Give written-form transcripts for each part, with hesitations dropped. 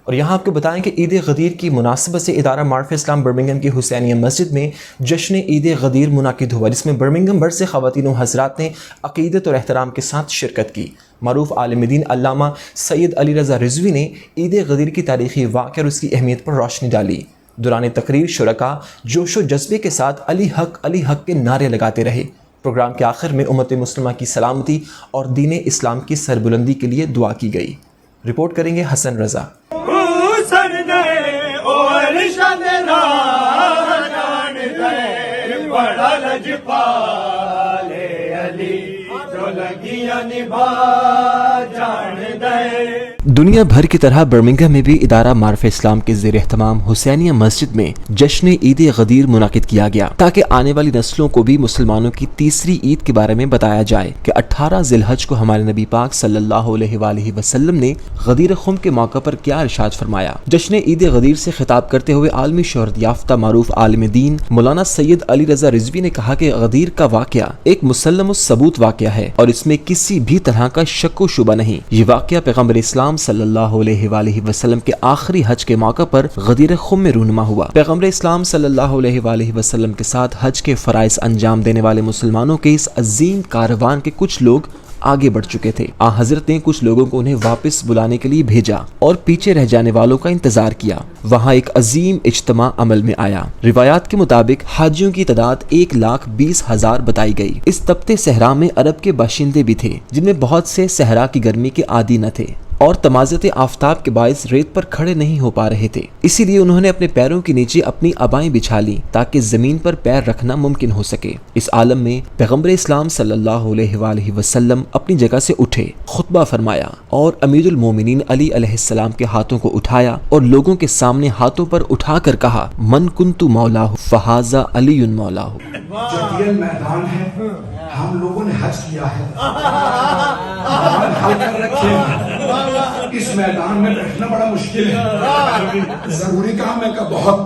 اور یہاں آپ کو بتائیں کہ عید غدیر کی مناسبت سے ادارہ معارف اسلام برمنگھم کی حسینیہ مسجد میں جشن عید غدیر منعقد ہوا، جس میں برمنگھم بھر سے خواتین و حضرات نے عقیدت اور احترام کے ساتھ شرکت کی۔ معروف عالم دین علامہ سید علی رضا رضوی نے عید غدیر کی تاریخی واقعہ اور اس کی اہمیت پر روشنی ڈالی۔ دوران تقریر شرکاء جوش و جذبے کے ساتھ علی حق کے نعرے لگاتے رہے۔ پروگرام کے آخر میں امت مسلمہ کی سلامتی اور دین اسلام کی سربلندی کے لیے دعا کی گئی۔ رپورٹ کریں گے حسن رضا۔ دنیا بھر کی طرح برمنگھم میں بھی ادارہ معارف اسلام کے زیر اہتمام حسینیہ مسجد میں جشن عید غدیر منعقد کیا گیا، تاکہ آنے والی نسلوں کو بھی مسلمانوں کی تیسری عید کے بارے میں بتایا جائے کہ 18 ذی الحج کو ہمارے نبی پاک صلی اللہ علیہ وآلہ وسلم نے غدیر خم کے موقع پر کیا ارشاد فرمایا۔ جشن عید غدیر سے خطاب کرتے ہوئے عالمی شہرت یافتہ معروف عالم دین مولانا سید علی رضا رضوی نے کہا کہ غدیر کا واقعہ ایک مسلم الثبوت واقعہ ہے اور اس میں کسی بھی طرح کا شک و شبہ نہیں۔ یہ واقعہ پیغمبر اسلام صلی اللہ علیہ وآلہ وسلم کے آخری حج کے موقع پر غدیر خم میں رونما ہوا۔ پیغمبر اسلام صلی اللہ علیہ وآلہ وسلم کے ساتھ حج کے فرائض انجام دینے والے مسلمانوں کے اس عظیم کاروان کے کچھ لوگ آگے بڑھ چکے تھے۔ حضرت نے کچھ لوگوں کو انہیں واپس بلانے کے لیے بھیجا اور پیچھے رہ جانے والوں کا انتظار کیا۔ وہاں ایک عظیم اجتماع عمل میں آیا۔ روایات کے مطابق حاجیوں کی تعداد 1,20,000 بتائی گئی۔ اس تپتے صحرا میں عرب کے باشندے بھی تھے، جن میں بہت سے صحرا کی گرمی کے عادی نہ تھے اور تمازت آفتاب کے باعث ریت پر کھڑے نہیں ہو پا رہے تھے۔ اسی لیے انہوں نے اپنے پیروں کے نیچے اپنی عبائیں بچھا لیں تاکہ زمین پر پیر رکھنا ممکن ہو سکے۔ اس عالم میں پیغمبر اسلام صلی اللہ علیہ وآلہ وسلم اپنی جگہ سے اٹھے، خطبہ فرمایا اور امیر المومنین علی علیہ السلام کے ہاتھوں کو اٹھایا اور لوگوں کے سامنے ہاتھوں پر اٹھا کر کہا، من کنت مولاہ فہذا علی مولاہ۔ جو یہ میدان ہے ہم لوگوں نے حج کیا ہے، حل کر رکھے ہیں، اس میدان میں بیٹھنا بڑا مشکل ہے، ضروری کام ہے کا بہت۔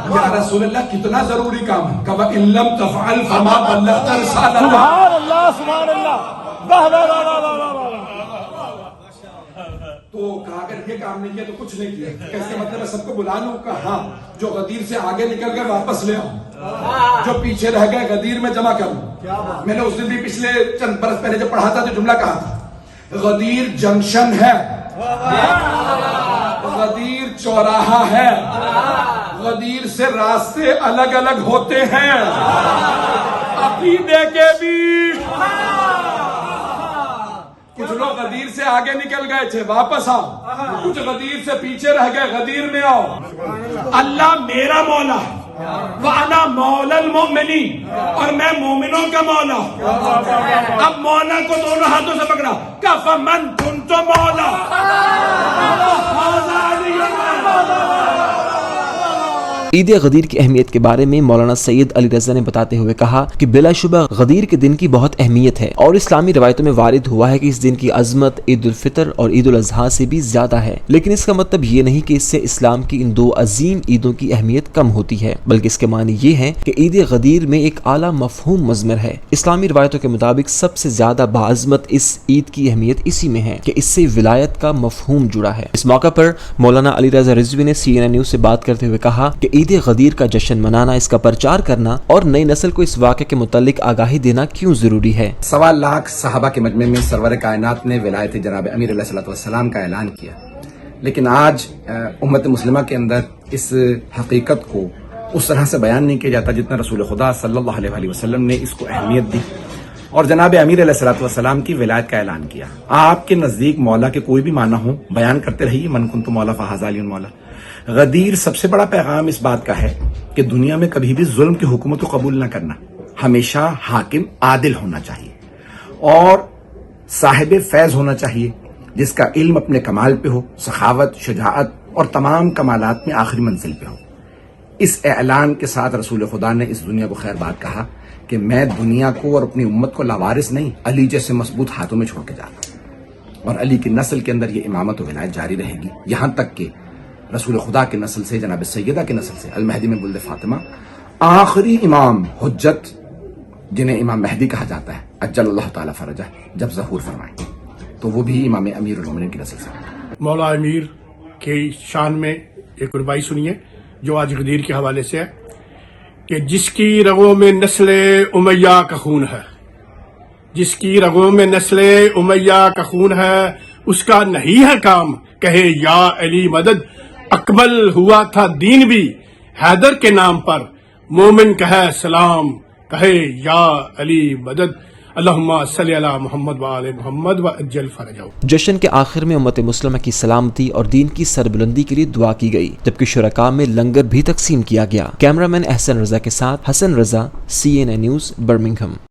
یا رسول اللہ کتنا ضروری کام ہے، کہ وَإِن لَمْ تَفْعَلْ فَمَا بَلَّغْتَ رِسَالَتَهُ۔ سبحان اللہ سبحان اللہ، واہ واہ واہ واہ واہ۔ تو کہا اگر یہ کام نہیں کیا تو کچھ نہیں کیا۔ اس کا مطلب ہے سب کو بلا لوں کہ ہاں جو غدیر سے آگے نکل گئے واپس لے آؤ، جو پیچھے رہ گئے غدیر میں جمع کروں۔ میں نے اس دن بھی پچھلے چند برس پہلے جب پڑھا تھا جو جملہ کہا تھا، غدیر جنکشن ہے، غدیر چوراہا ہے، غدیر سے راستے الگ الگ ہوتے ہیں عقیدے کے بھی۔ کچھ لوگ غدیر سے آگے نکل گئے تھے واپس آؤ، کچھ غدیر سے پیچھے رہ گئے غدیر میں آؤ۔ اللہ میرا مولا ہے، وَأَنَا مَوْلَى الْمُؤْمِنِينَ، اور میں مومنوں کا مولا ہوں۔ اب مولا کو دونوں ہاتھوں سے پکڑا، فَمَنْ كُنْتُ مَوْلَى فَهَذَا عَلِيٌّ۔ عید غدیر کی اہمیت کے بارے میں مولانا سید علی رضا نے بتاتے ہوئے کہا کہ بلا شبہ غدیر کے دن کی بہت اہمیت ہے اور اسلامی روایتوں میں وارد ہوا ہے کہ اس دن کی عظمت عید الفطر اور عید الاضحیٰ سے بھی زیادہ ہے، لیکن اس کا مطلب یہ نہیں کہ اس سے اسلام کی ان دو عظیم عیدوں کی اہمیت کم ہوتی ہے، بلکہ اس کے معنی یہ ہے کہ عید غدیر میں ایک اعلیٰ مفہوم مضمر ہے۔ اسلامی روایتوں کے مطابق سب سے زیادہ باعظمت اس عید کی اہمیت اسی میں ہے کہ اس سے ولایت کا مفہوم جڑا ہے۔ اس موقع پر مولانا علی رضا رضوی نے CNN نیوز سے بات کرتے ہوئے کہا کہ عید غدیر کا جشن منانا، اس کا پرچار کرنا اور نئی نسل کو اس واقعے کے متعلق آگاہی دینا کیوں ضروری ہے۔ 1.25 لاکھ صحابہ کے مجمع میں سرور کائنات نے ولایت جناب امیر علیہ السلام کا اعلان کیا، لیکن آج امت مسلمہ کے اندر اس حقیقت کو اس طرح سے بیان نہیں کیا جاتا جتنا رسول خدا صلی اللہ علیہ وسلم نے اس کو اہمیت دی اور جناب امیر علیہ السلام کی ولایت کا اعلان کیا۔ آپ کے نزدیک مولا کے کوئی بھی معنی ہو بیان کرتے رہیے، من کنت مولا فہذا علی مولا۔ غدیر سب سے بڑا پیغام اس بات کا ہے کہ دنیا میں کبھی بھی ظلم کی حکومت کو قبول نہ کرنا، ہمیشہ حاکم عادل ہونا چاہیے اور صاحب فیض ہونا چاہیے، جس کا علم اپنے کمال پہ ہو، سخاوت، شجاعت اور تمام کمالات میں آخری منزل پہ ہو۔ اس اعلان کے ساتھ رسول خدا نے اس دنیا کو خیر بات کہا کہ میں دنیا کو اور اپنی امت کو لاوارث نہیں، علی جیسے مضبوط ہاتھوں میں چھوڑ کے جاتا ہوں، اور علی کی نسل کے اندر یہ امامت و ولایت جاری رہے گی، یہاں تک کہ رسول خدا کی نسل سے، جناب سیدہ کی نسل سے، المہدی میں ولد فاطمہ، آخری امام حجت جنہیں امام مہدی کہا جاتا ہے، اجل اللہ تعالی فرجہ، جب ظہور فرمائیں تو وہ بھی امام امیر المومنین کی نسل سے۔ مولا امیر کی شان میں ایک ربائی سنیے جو آج غدیر کے حوالے سے ہے کہ جس کی رگوں میں نسل امیہ کا خون ہے، جس کی رگوں میں نسل امیہ کا خون ہے، اس کا نہیں ہے کام کہے یا علی مدد۔ اکمل ہوا تھا دین بھی حیدر کے نام پر، مومن کہے سلام کہے یا علی مدد۔ اللہم صلی علی محمد وآل محمد وعجل فرجہ۔ جشن کے آخر میں امت مسلمہ کی سلامتی اور دین کی سربلندی کے لیے دعا کی گئی، جبکہ شرکاء میں لنگر بھی تقسیم کیا گیا۔ کیمرہ مین احسن رضا کے ساتھ حسن رضا، CNN نیوز، برمنگھم۔